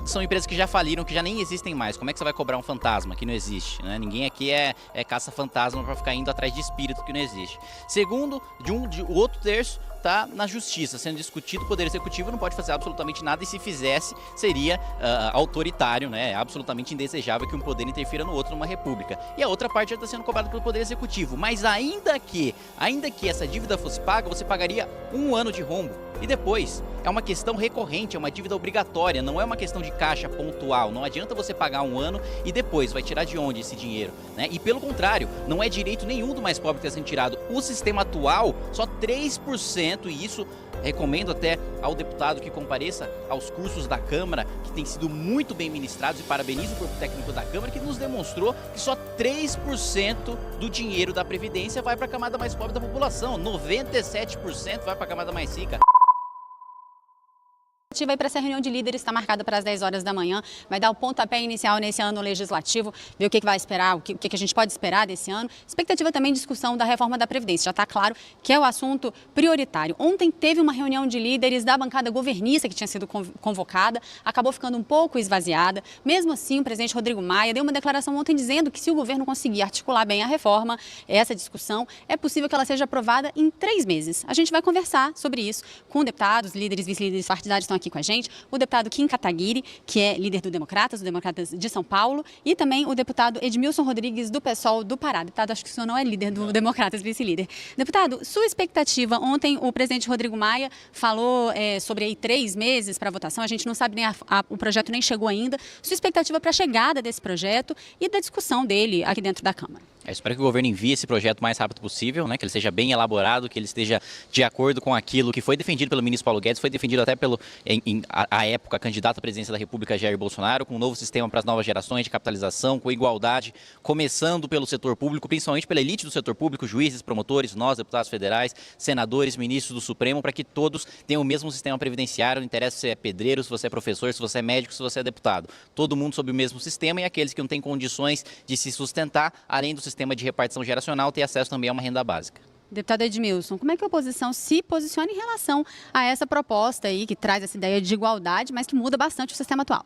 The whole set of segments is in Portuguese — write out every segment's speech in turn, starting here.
são empresas que já faliram, que já nem existem mais. Como é que você vai cobrar um fantasma que não existe, né? Ninguém aqui é caça-fantasma para ficar indo atrás de espírito que não existe. Segundo, o outro terço está na justiça, sendo discutido. O Poder Executivo não pode fazer absolutamente nada, e se fizesse, seria autoritário, né? É absolutamente indesejável que um poder interfira no outro numa república. E a outra parte já está sendo cobrada pelo Poder Executivo. Mas ainda que essa dívida fosse paga, você pagaria 1 ano de rombo. E depois, é uma questão recorrente, é uma dívida obrigatória, não é uma questão de caixa pontual. Não adianta você pagar 1 ano e depois vai tirar de onde esse dinheiro, né? E pelo contrário, não é direito nenhum do mais pobre que está sendo tirado. O sistema atual, só 3%, e isso recomendo até ao deputado que compareça aos cursos da Câmara, que têm sido muito bem ministrados, e parabenizo o corpo técnico da Câmara, que nos demonstrou que só 3% do dinheiro da Previdência vai para a camada mais pobre da população, 97% vai para a camada mais rica. Para essa reunião de líderes está marcada para as 10 horas da manhã, vai dar o pontapé inicial nesse ano legislativo, ver o que vai esperar, o que a gente pode esperar desse ano. Expectativa também de discussão da reforma da Previdência, já está claro que é o assunto prioritário. Ontem teve uma reunião de líderes da bancada governista que tinha sido convocada, acabou ficando um pouco esvaziada. Mesmo assim, o presidente Rodrigo Maia deu uma declaração ontem dizendo que se o governo conseguir articular bem a reforma, essa discussão, é possível que ela seja aprovada em 3 meses. A gente vai conversar sobre isso com deputados, líderes, vice-líderes partidários estão aqui com a gente, o deputado Kim Kataguiri, que é líder do Democratas de São Paulo, e também o deputado Edmilson Rodrigues, do PSOL do Pará. Deputado, acho que o senhor não é líder do Democratas, vice-líder. Deputado, sua expectativa, ontem o presidente Rodrigo Maia falou sobre aí 3 meses para votação, a gente não sabe, nem o projeto nem chegou ainda. Sua expectativa para a chegada desse projeto e da discussão dele aqui dentro da Câmara? Eu espero que o governo envie esse projeto o mais rápido possível, né? Que ele seja bem elaborado, que ele esteja de acordo com aquilo que foi defendido pelo ministro Paulo Guedes, foi defendido até pelo, à época, candidato à presidência da República, Jair Bolsonaro, com um novo sistema para as novas gerações de capitalização, com igualdade, começando pelo setor público, principalmente pela elite do setor público, juízes, promotores, nós, deputados federais, senadores, ministros do Supremo, para que todos tenham o mesmo sistema previdenciário. Não interessa se você é pedreiro, se você é professor, se você é médico, se você é deputado. Todo mundo sob o mesmo sistema, e aqueles que não têm condições de se sustentar, além do sistema de repartição geracional, ter acesso também a uma renda básica. Deputado Edmilson, como é que a oposição se posiciona em relação a essa proposta aí, que traz essa ideia de igualdade, mas que muda bastante o sistema atual?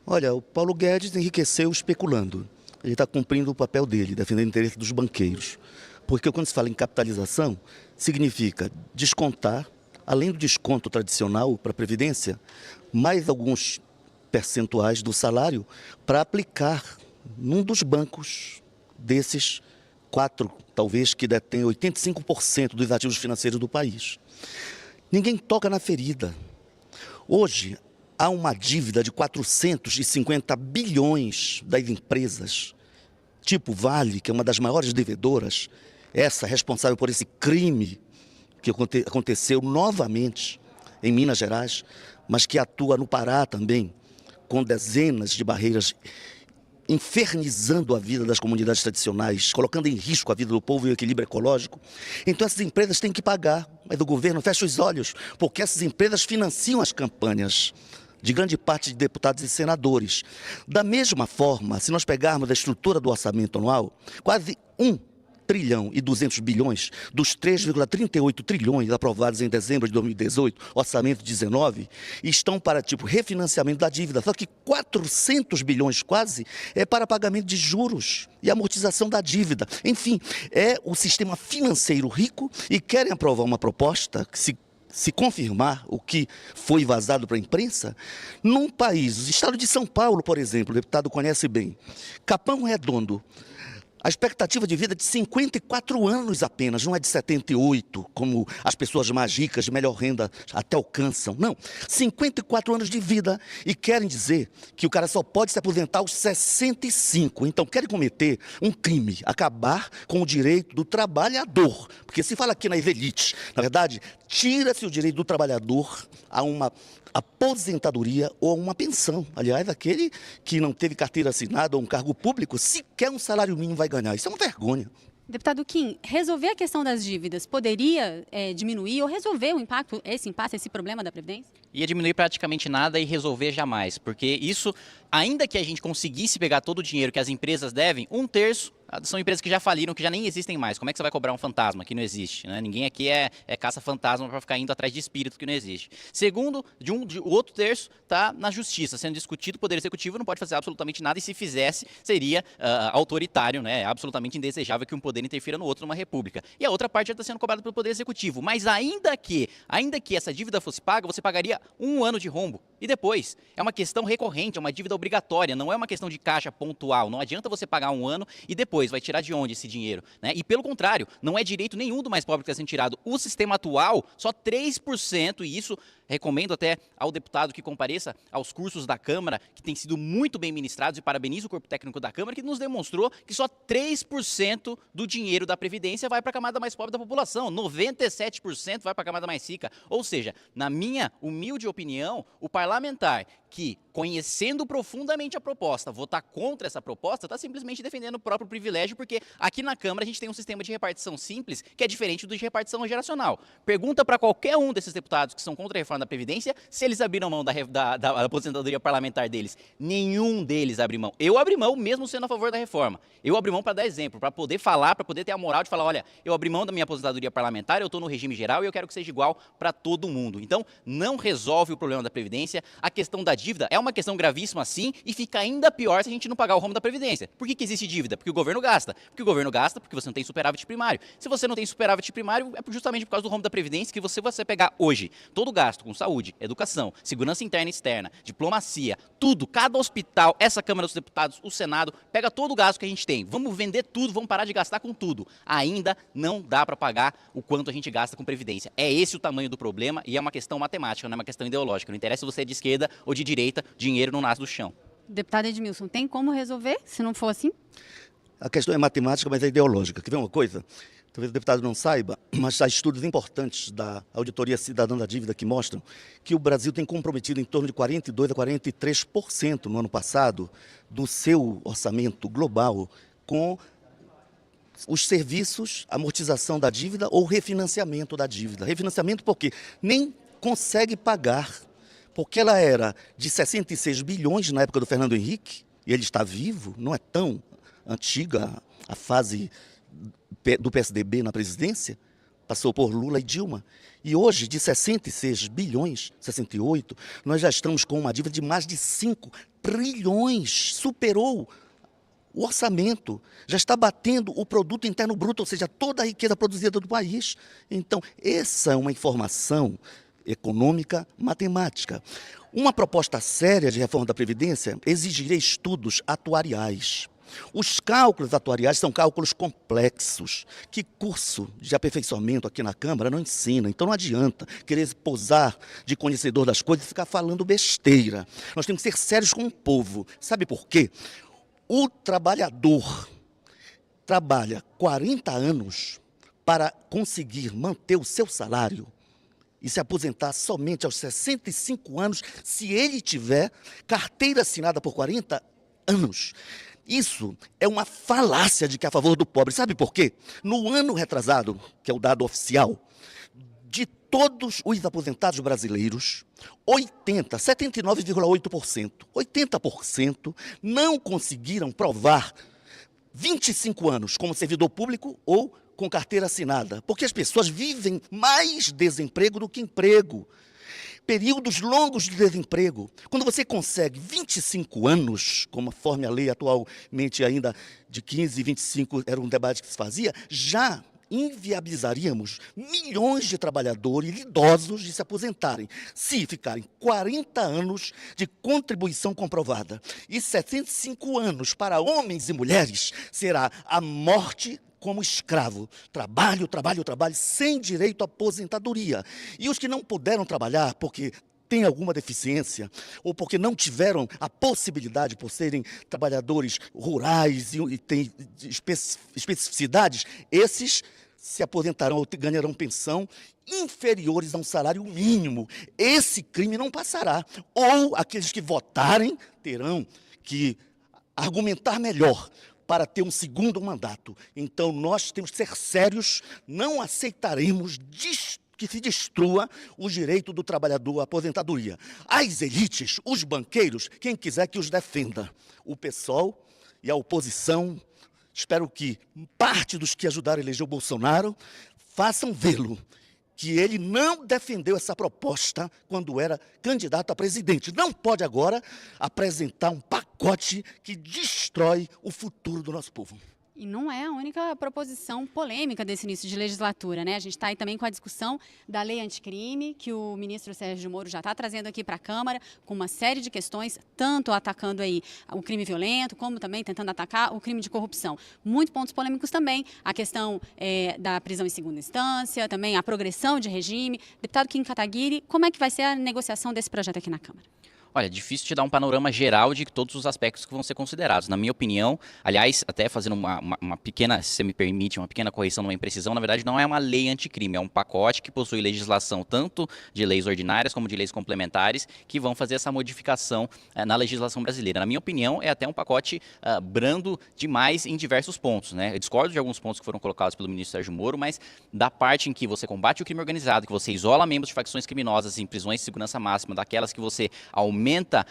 Olha, o Paulo Guedes enriqueceu especulando. Ele está cumprindo o papel dele, defendendo o interesse dos banqueiros. Porque quando se fala em capitalização, significa descontar, além do desconto tradicional para a Previdência, mais alguns percentuais do salário para aplicar num dos bancos desses 4, talvez, que detém 85% dos ativos financeiros do país. Ninguém toca na ferida. Hoje, há uma dívida de 450 bilhões das empresas, tipo Vale, que é uma das maiores devedoras, essa responsável por esse crime que aconteceu novamente em Minas Gerais, mas que atua no Pará também, com dezenas de barreiras, infernizando a vida das comunidades tradicionais, colocando em risco a vida do povo e o equilíbrio ecológico. Então essas empresas têm que pagar, mas o governo fecha os olhos, porque essas empresas financiam as campanhas de grande parte de deputados e senadores. Da mesma forma, se nós pegarmos a estrutura do orçamento anual, quase 1 trilhão e 200 bilhões dos 3,38 trilhões aprovados em dezembro de 2018, orçamento 19, estão para refinanciamento da dívida. Só que 400 bilhões quase é para pagamento de juros e amortização da dívida. Enfim, é o sistema financeiro rico, e querem aprovar uma proposta que se confirmar o que foi vazado para a imprensa, num país, o estado de São Paulo, por exemplo, o deputado conhece bem, Capão Redondo, a expectativa de vida é de 54 anos apenas, não é de 78, como as pessoas mais ricas, de melhor renda, até alcançam. Não, 54 anos de vida, e querem dizer que o cara só pode se aposentar aos 65. Então, querem cometer um crime, acabar com o direito do trabalhador. Porque se fala aqui na elite, na verdade, tira-se o direito do trabalhador a uma aposentadoria ou a uma pensão. Aliás, aquele que não teve carteira assinada ou um cargo público, sequer um salário mínimo vai ganhar. Isso é uma vergonha. Deputado Kim, resolver a questão das dívidas poderia diminuir ou resolver o impacto, esse problema da Previdência? Ia diminuir praticamente nada e resolver jamais, porque isso ainda que a gente conseguisse pegar todo o dinheiro que as empresas devem, 1/3 são empresas que já faliram, que já nem existem mais. Como é que você vai cobrar um fantasma que não existe? Né? Ninguém aqui é caça-fantasma para ficar indo atrás de espírito que não existe. Segundo, o outro terço está na justiça, sendo discutido. O Poder Executivo não pode fazer absolutamente nada, e se fizesse, seria autoritário, né? É absolutamente indesejável que um poder interfira no outro numa república. E a outra parte já está sendo cobrada pelo Poder Executivo. Mas ainda que essa dívida fosse paga, você pagaria 1 ano de rombo. E depois, é uma questão recorrente, é uma dívida obrigatória, não é uma questão de caixa pontual. Não adianta você pagar 1 ano e depois vai tirar de onde esse dinheiro? Né? E pelo contrário, não é direito nenhum do mais pobre que está sendo tirado. O sistema atual, só 3%, e isso recomendo até ao deputado que compareça aos cursos da Câmara, que têm sido muito bem ministrados, e parabenizo o corpo técnico da Câmara, que nos demonstrou que só 3% do dinheiro da Previdência vai para a camada mais pobre da população, 97% vai para a camada mais rica. Ou seja, na minha humilde opinião, o parlamentar que, conhecendo profundamente a proposta, votar contra essa proposta, está simplesmente defendendo o próprio privilégio, porque aqui na Câmara a gente tem um sistema de repartição simples, que é diferente do de repartição geracional. Pergunta para qualquer um desses deputados que são contra a reforma da Previdência se eles abriram mão da aposentadoria parlamentar deles. Nenhum deles abre mão. Eu abri mão, mesmo sendo a favor da reforma. Eu abri mão para dar exemplo, para poder falar, para poder ter a moral de falar, olha, eu abri mão da minha aposentadoria parlamentar, eu estou no regime geral e eu quero que seja igual para todo mundo. Então, não resolve o problema da Previdência. A questão da dívida é uma questão gravíssima, sim, e fica ainda pior se a gente não pagar o rombo da Previdência. Por que existe dívida? Porque o governo gasta. Porque o governo gasta porque você não tem superávit primário. Se você não tem superávit primário, é justamente por causa do rombo da Previdência que você pegar hoje todo o gasto com saúde, educação, segurança interna e externa, diplomacia, tudo, cada hospital, essa Câmara dos Deputados, o Senado, pega todo o gasto que a gente tem. Vamos vender tudo, vamos parar de gastar com tudo. Ainda não dá para pagar o quanto a gente gasta com Previdência. É esse o tamanho do problema, e é uma questão matemática, não é uma questão ideológica. Não interessa se você é de esquerda ou de direita, dinheiro não nasce do chão. Deputado Edmilson, tem como resolver se não for assim? A questão é matemática, mas é ideológica. Quer ver uma coisa? Talvez o deputado não saiba, mas há estudos importantes da Auditoria Cidadã da Dívida que mostram que o Brasil tem comprometido em torno de 42% a 43% no ano passado do seu orçamento global com os serviços, amortização da dívida ou refinanciamento da dívida. Refinanciamento porque nem consegue pagar, porque ela era de 66 bilhões na época do Fernando Henrique, e ele está vivo, não é tão antiga a fase do PSDB na presidência, passou por Lula e Dilma, e hoje de 66 bilhões, 68, nós já estamos com uma dívida de mais de 5 trilhões, superou o orçamento, já está batendo o produto interno bruto, ou seja, toda a riqueza produzida do país. Então, essa é uma informação econômica, matemática. Uma proposta séria de reforma da Previdência exigiria estudos atuariais. Os cálculos atuariais são cálculos complexos, que curso de aperfeiçoamento aqui na Câmara não ensina. Então não adianta querer posar de conhecedor das coisas e ficar falando besteira. Nós temos que ser sérios com o povo. Sabe por quê? O trabalhador trabalha 40 anos para conseguir manter o seu salário e se aposentar somente aos 65 anos, se ele tiver carteira assinada por 40 anos. Isso é uma falácia de que é a favor do pobre. Sabe por quê? No ano retrasado, que é o dado oficial, de todos os aposentados brasileiros, 80% não conseguiram provar 25 anos como servidor público ou com carteira assinada, porque as pessoas vivem mais desemprego do que emprego. Períodos longos de desemprego. Quando você consegue 25 anos, conforme a lei atualmente ainda de 15 e 25 era um debate que se fazia, já inviabilizaríamos milhões de trabalhadores idosos de se aposentarem, se ficarem 40 anos de contribuição comprovada. E 75 anos para homens e mulheres será a morte como escravo. Trabalho, sem direito à aposentadoria. E os que não puderam trabalhar porque têm alguma deficiência ou porque não tiveram a possibilidade por serem trabalhadores rurais e têm especificidades, esses se aposentarão ou ganharão pensão inferiores a um salário mínimo. Esse crime não passará. Ou aqueles que votarem terão que argumentar melhor para ter um segundo mandato. Então, nós temos que ser sérios, não aceitaremos que se destrua o direito do trabalhador à aposentadoria. As elites, os banqueiros, quem quiser que os defenda. O PSOL e a oposição, espero que parte dos que ajudaram a eleger o Bolsonaro façam vê-lo, que ele não defendeu essa proposta quando era candidato a presidente. Não pode agora apresentar um pacote que destrói o futuro do nosso povo. E não é a única proposição polêmica desse início de legislatura, né? A gente está aí também com a discussão da lei anticrime, que o ministro Sérgio Moro já está trazendo aqui para a Câmara, com uma série de questões, tanto atacando aí o crime violento, como também tentando atacar o crime de corrupção. Muitos pontos polêmicos também, a questão da prisão em segunda instância, também a progressão de regime. Deputado Kim Kataguiri, como é que vai ser a negociação desse projeto aqui na Câmara? Olha, difícil te dar um panorama geral de todos os aspectos que vão ser considerados. Na minha opinião, aliás, até fazendo uma pequena, se você me permite, uma pequena correção, uma imprecisão, na verdade não é uma lei anticrime, é um pacote que possui legislação tanto de leis ordinárias como de leis complementares que vão fazer essa modificação na legislação brasileira. Na minha opinião, é até um pacote brando demais em diversos pontos, né? Eu discordo de alguns pontos que foram colocados pelo ministro Sérgio Moro, mas da parte em que você combate o crime organizado, que você isola membros de facções criminosas em prisões de segurança máxima, daquelas que você aumenta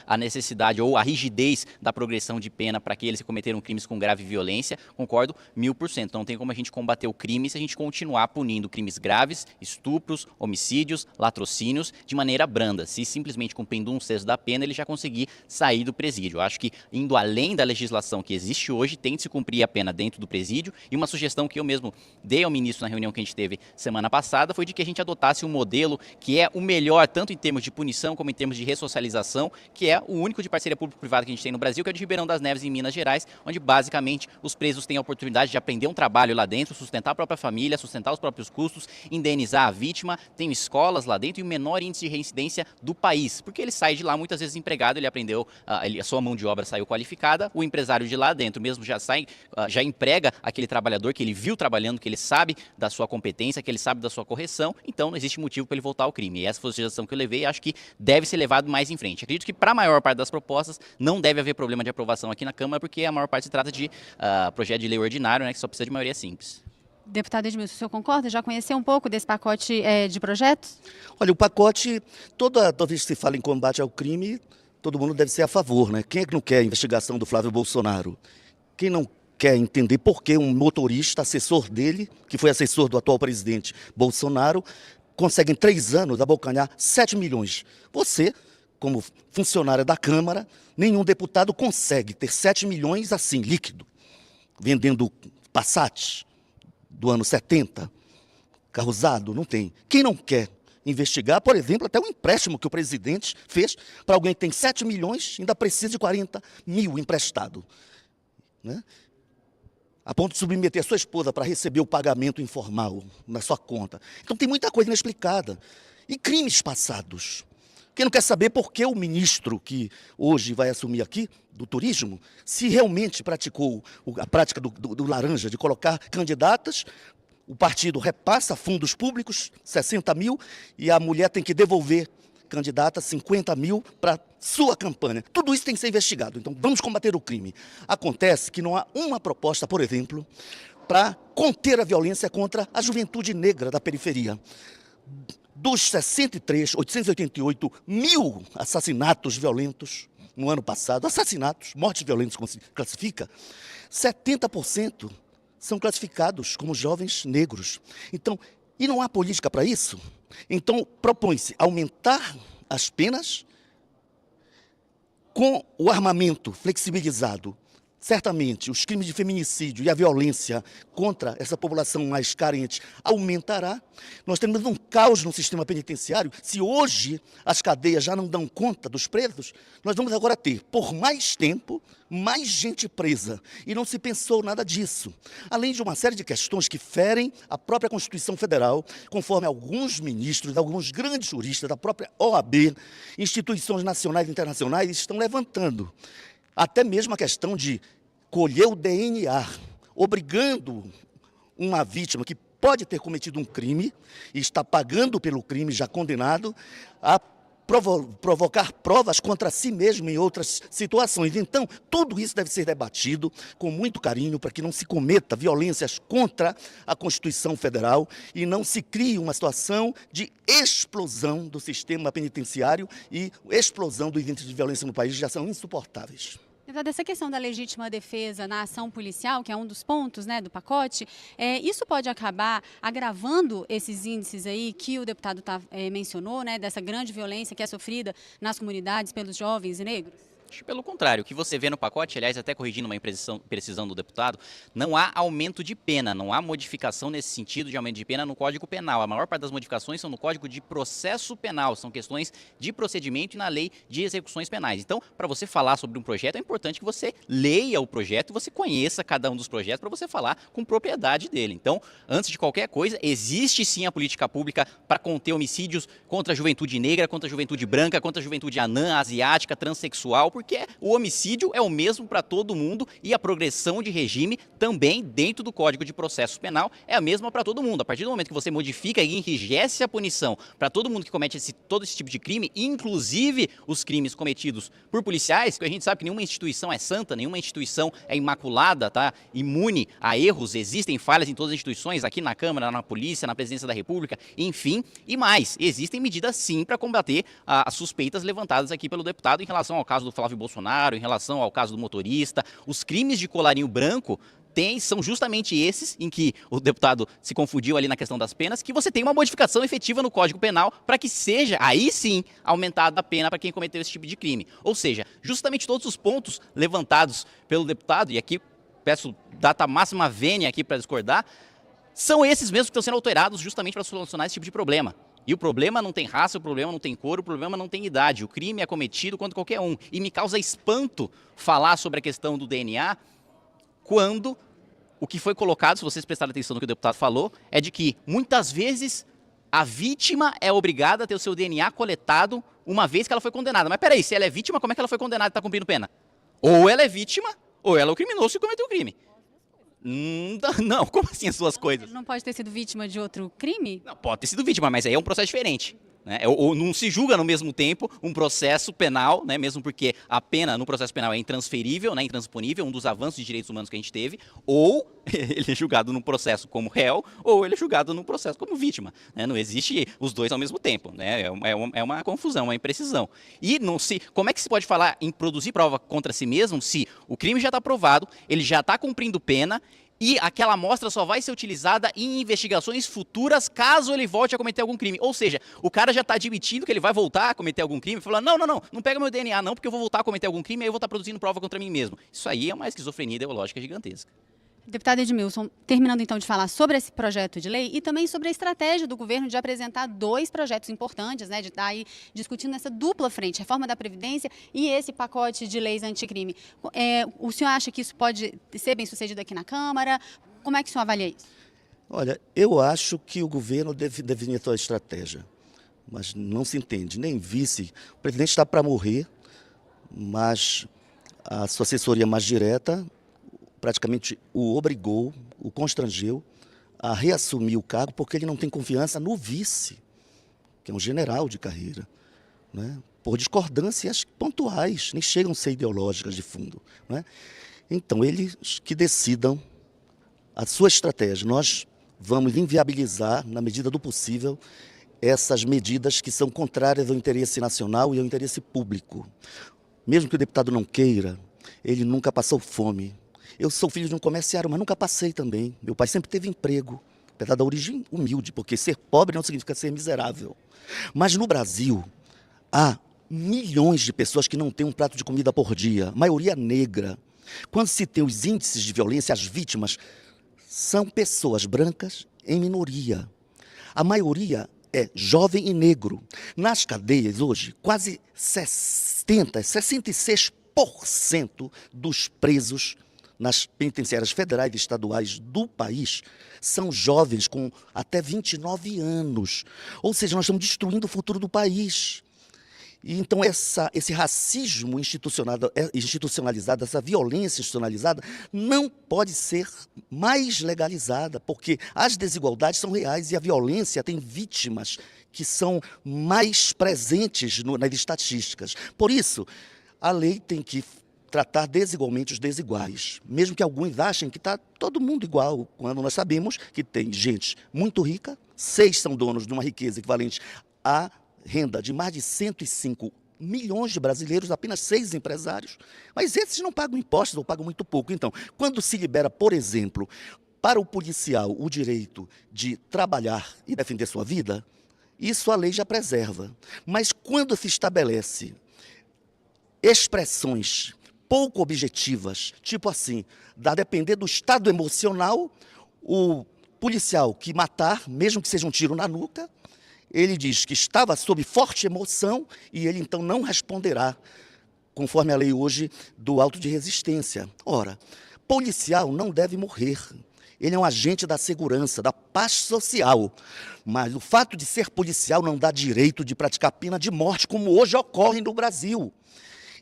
a necessidade ou a rigidez da progressão de pena para aqueles que cometeram crimes com grave violência, concordo 1000%. Não tem como a gente combater o crime se a gente continuar punindo crimes graves, estupros, homicídios, latrocínios de maneira branda. Se simplesmente cumprindo 1/6 da pena, ele já conseguir sair do presídio. Eu acho que indo além da legislação que existe hoje, tem de se cumprir a pena dentro do presídio, e uma sugestão que eu mesmo dei ao ministro na reunião que a gente teve semana passada foi de que a gente adotasse um modelo que é o melhor tanto em termos de punição como em termos de ressocialização, que é o único de parceria público-privada que a gente tem no Brasil, que é o de Ribeirão das Neves, em Minas Gerais, onde basicamente os presos têm a oportunidade de aprender um trabalho lá dentro, sustentar a própria família, sustentar os próprios custos, indenizar a vítima, tem escolas lá dentro e o menor índice de reincidência do país, porque ele sai de lá muitas vezes empregado, ele aprendeu, a sua mão de obra saiu qualificada, o empresário de lá dentro mesmo já sai, já emprega aquele trabalhador que ele viu trabalhando, que ele sabe da sua competência, que ele sabe da sua correção, então não existe motivo para ele voltar ao crime. E essa foi a sugestão que eu levei e acho que deve ser levado mais em frente. Acredito que para a maior parte das propostas não deve haver problema de aprovação aqui na Câmara, porque a maior parte se trata de projeto de lei ordinário, né, que só precisa de maioria simples. Deputado Edmilson, o senhor concorda? Já conheceu um pouco desse pacote de projetos? Olha, o pacote, toda vez que se fala em combate ao crime, todo mundo deve ser a favor, né? Quem é que não quer a investigação do Flávio Bolsonaro? Quem não quer entender por que um motorista, assessor dele, que foi assessor do atual presidente Bolsonaro, consegue em 3 anos abocanhar 7 milhões? Você, como funcionária da Câmara, nenhum deputado consegue ter 7 milhões assim, líquido, vendendo Passat do ano 70, carro usado, não tem. Quem não quer investigar, por exemplo, até o empréstimo que o presidente fez para alguém que tem 7 milhões, ainda precisa de 40 mil emprestado, né? A ponto de submeter a sua esposa para receber o pagamento informal na sua conta. Então tem muita coisa inexplicada. E crimes passados. Quem não quer saber por que o ministro que hoje vai assumir aqui, do turismo, se realmente praticou a prática do laranja, de colocar candidatas, o partido repassa fundos públicos, 60 mil, e a mulher tem que devolver candidata 50 mil para sua campanha. Tudo isso tem que ser investigado. Então vamos combater o crime. Acontece que não há uma proposta, por exemplo, para conter a violência contra a juventude negra da periferia. Dos 888 mil assassinatos violentos no ano passado, assassinatos, mortes violentas como se classifica, 70% são classificados como jovens negros. Então, e não há política para isso? Então, propõe-se aumentar as penas com o armamento flexibilizado. Certamente, os crimes de feminicídio e a violência contra essa população mais carente aumentará. Nós temos um caos no sistema penitenciário. Se hoje as cadeias já não dão conta dos presos, nós vamos agora ter, por mais tempo, mais gente presa. E não se pensou nada disso. Além de uma série de questões que ferem a própria Constituição Federal, conforme alguns ministros, alguns grandes juristas da própria OAB, instituições nacionais e internacionais estão levantando. Até mesmo a questão de colher o DNA, obrigando uma vítima que pode ter cometido um crime e está pagando pelo crime já condenado a provocar provas contra si mesmo em outras situações. Então, tudo isso deve ser debatido com muito carinho para que não se cometa violências contra a Constituição Federal e não se crie uma situação de explosão do sistema penitenciário e explosão dos índices de violência no país, que já são insuportáveis. Deputado, essa questão da legítima defesa na ação policial, que é um dos pontos, né, do pacote, isso pode acabar agravando esses índices aí que o deputado mencionou, né, dessa grande violência que é sofrida nas comunidades pelos jovens e negros? Pelo contrário, o que você vê no pacote, aliás, até corrigindo uma imprecisão do deputado, não há aumento de pena, não há modificação nesse sentido de aumento de pena no Código Penal. A maior parte das modificações são no Código de Processo Penal, são questões de procedimento e na Lei de Execuções Penais. Então, para você falar sobre um projeto, é importante que você leia o projeto e você conheça cada um dos projetos para você falar com propriedade dele. Então, antes de qualquer coisa, existe sim a política pública para conter homicídios contra a juventude negra, contra a juventude branca, contra a juventude anã, asiática, transexual, porque o homicídio é o mesmo para todo mundo e a progressão de regime também dentro do Código de Processo Penal é a mesma para todo mundo. A partir do momento que você modifica e enrijece a punição para todo mundo que comete todo esse tipo de crime, inclusive os crimes cometidos por policiais, que a gente sabe que nenhuma instituição é santa, nenhuma instituição é imaculada, tá? Imune a erros, existem falhas em todas as instituições, aqui na Câmara, na Polícia, na Presidência da República, enfim, e mais, existem medidas sim para combater as suspeitas levantadas aqui pelo deputado em relação ao caso do Flávio Bolsonaro, em relação ao caso do motorista. Os crimes de colarinho branco são justamente esses em que o deputado se confundiu ali na questão das penas, que você tem uma modificação efetiva no Código Penal para que seja, aí sim, aumentada a pena para quem cometeu esse tipo de crime. Ou seja, justamente todos os pontos levantados pelo deputado, e aqui peço data máxima vênia aqui para discordar, são esses mesmos que estão sendo alterados justamente para solucionar esse tipo de problema. E o problema não tem raça, o problema não tem cor, o problema não tem idade. O crime é cometido contra qualquer um. E me causa espanto falar sobre a questão do DNA quando o que foi colocado, se vocês prestarem atenção no que o deputado falou, é de que muitas vezes a vítima é obrigada a ter o seu DNA coletado uma vez que ela foi condenada. Mas peraí, se ela é vítima, como é que ela foi condenada e está cumprindo pena? Ou ela é vítima, ou ela é o criminoso que cometeu o crime. Não, como assim as suas coisas? Ele não pode ter sido vítima de outro crime? Não, pode ter sido vítima, mas aí é um processo diferente. Né? Ou não se julga no mesmo tempo um processo penal, né? Mesmo porque a pena no processo penal é intransferível, né? Intransponível, um dos avanços de direitos humanos que a gente teve, ou ele é julgado no processo como réu, ou ele é julgado no processo como vítima. Né? Não existe os dois ao mesmo tempo. Né? É uma confusão, uma imprecisão. E como é que se pode falar em produzir prova contra si mesmo se o crime já está provado, ele já está cumprindo pena, e aquela amostra só vai ser utilizada em investigações futuras caso ele volte a cometer algum crime. Ou seja, o cara já está admitindo que ele vai voltar a cometer algum crime, falando, não pega meu DNA não, porque eu vou voltar a cometer algum crime e aí eu vou estar produzindo prova contra mim mesmo. Isso aí é uma esquizofrenia ideológica gigantesca. Deputado Edmilson, terminando então de falar sobre esse projeto de lei e também sobre a estratégia do governo de apresentar dois projetos importantes, né, de estar aí discutindo essa dupla frente, reforma da Previdência e esse pacote de leis anticrime. O senhor acha que isso pode ser bem sucedido aqui na Câmara? Como é que o senhor avalia isso? Olha, eu acho que o governo deve definir a sua estratégia, mas não se entende, nem vice. O presidente está para morrer, mas a sua assessoria mais direta praticamente o obrigou, o constrangeu a reassumir o cargo porque ele não tem confiança no vice, que é um general de carreira, né? Por discordâncias pontuais, nem chegam a ser ideológicas de fundo. Né? Então, eles que decidam a sua estratégia. Nós vamos inviabilizar, na medida do possível, essas medidas que são contrárias ao interesse nacional e ao interesse público. Mesmo que o deputado não queira, ele nunca passou fome. Eu sou filho de um comerciário, mas nunca passei também. Meu pai sempre teve emprego, apesar da origem humilde, porque ser pobre não significa ser miserável. Mas no Brasil, há milhões de pessoas que não têm um prato de comida por dia, maioria negra. Quando se tem os índices de violência, as vítimas são pessoas brancas em minoria. A maioria é jovem e negro. Nas cadeias hoje, quase 66% dos presos nas penitenciárias federais e estaduais do país são jovens com até 29 anos. Ou seja, nós estamos destruindo o futuro do país. E então esse racismo institucionalizado, essa violência institucionalizada não pode ser mais legalizada, porque as desigualdades são reais e a violência tem vítimas que são mais presentes nas estatísticas. Por isso, a lei tem que tratar desigualmente os desiguais, mesmo que alguns achem que está todo mundo igual, quando nós sabemos que tem gente muito rica, 6 são donos de uma riqueza equivalente à renda de mais de 105 milhões de brasileiros, apenas 6 empresários, mas esses não pagam impostos ou pagam muito pouco. Então, quando se libera, por exemplo, para o policial o direito de trabalhar e defender sua vida, isso a lei já preserva. Mas quando se estabelece expressões pouco objetivas, tipo assim, a depender do estado emocional, o policial que matar, mesmo que seja um tiro na nuca, ele diz que estava sob forte emoção e ele então não responderá, conforme a lei hoje do auto de resistência. Ora, policial não deve morrer. Ele é um agente da segurança, da paz social. Mas o fato de ser policial não dá direito de praticar pena de morte, como hoje ocorre no Brasil.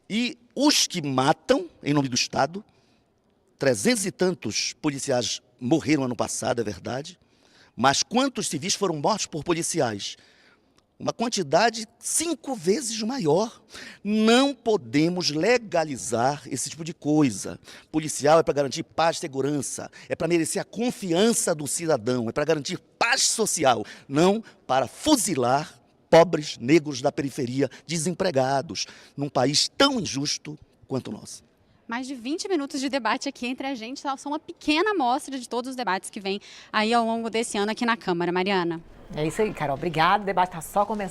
E os que matam, em nome do Estado, 300 e tantos policiais morreram ano passado, é verdade, mas quantos civis foram mortos por policiais? Uma quantidade 5 vezes maior. Não podemos legalizar esse tipo de coisa. Policial é para garantir paz e segurança, é para merecer a confiança do cidadão, é para garantir paz social, não para fuzilar pobres negros da periferia, desempregados, num país tão injusto quanto o nosso. Mais de 20 minutos de debate aqui entre a gente, só uma pequena amostra de todos os debates que vêm aí ao longo desse ano aqui na Câmara. Mariana. É isso aí, Carol. Obrigada. O debate está só começando.